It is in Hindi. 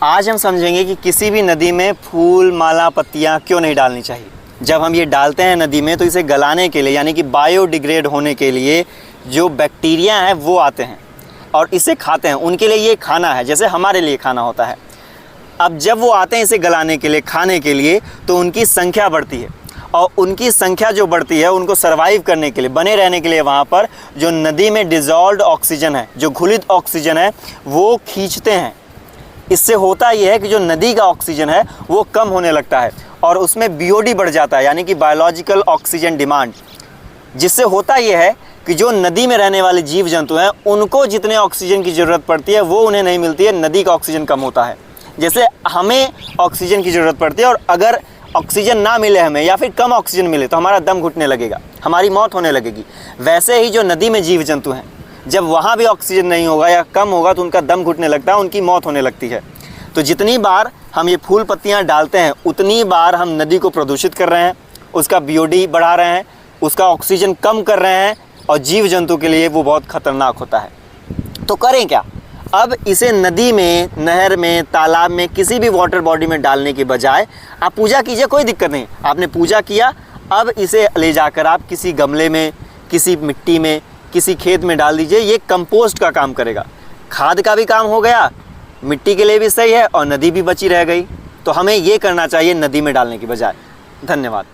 आज हम समझेंगे कि किसी भी नदी में फूल, माला, पत्तियाँ क्यों नहीं डालनी चाहिए। जब हम ये डालते हैं नदी में तो इसे गलाने के लिए यानी कि बायोडिग्रेड होने के लिए जो बैक्टीरिया हैं वो आते हैं और इसे खाते हैं। उनके लिए ये खाना है, जैसे हमारे लिए खाना होता है। अब जब वो आते हैं इसे गलाने के लिए, खाने के लिए, तो उनकी संख्या बढ़ती है और उनकी संख्या जो बढ़ती है उनको सर्वाइव करने के लिए, बने रहने के लिए वहाँ पर जो नदी में डिज़ोल्व्ड ऑक्सीजन है, जो घुलित ऑक्सीजन है, वो खींचते हैं। इससे होता यह है कि जो नदी का ऑक्सीजन है वो कम होने लगता है और उसमें बीओडी बढ़ जाता है, यानी कि बायोलॉजिकल ऑक्सीजन डिमांड। जिससे होता यह है कि जो नदी में रहने वाले जीव जंतु हैं उनको जितने ऑक्सीजन की ज़रूरत पड़ती है वो उन्हें नहीं मिलती है, नदी का ऑक्सीजन कम होता है। जैसे हमें ऑक्सीजन की ज़रूरत पड़ती है और अगर ऑक्सीजन ना मिले हमें या फिर कम ऑक्सीजन मिले तो हमारा दम घुटने लगेगा, हमारी मौत होने लगेगी। वैसे ही जो नदी में जीव जंतु हैं, जब वहाँ भी ऑक्सीजन नहीं होगा या कम होगा तो उनका दम घुटने लगता है, उनकी मौत होने लगती है। तो जितनी बार हम ये फूल पत्तियाँ डालते हैं उतनी बार हम नदी को प्रदूषित कर रहे हैं, उसका बीओडी बढ़ा रहे हैं, उसका ऑक्सीजन कम कर रहे हैं और जीव जंतु के लिए वो बहुत ख़तरनाक होता है। तो करें क्या? अब इसे नदी में, नहर में, तालाब में, किसी भी वाटर बॉडी में डालने के बजाय आप पूजा कीजिए, कोई दिक्कत नहीं। आपने पूजा किया, अब इसे ले जाकर आप किसी गमले में, किसी मिट्टी में, किसी खेत में डाल दीजिए। ये कंपोस्ट का काम करेगा, खाद का भी काम हो गया, मिट्टी के लिए भी सही है और नदी भी बची रह गई। तो हमें ये करना चाहिए नदी में डालने की बजाय। धन्यवाद।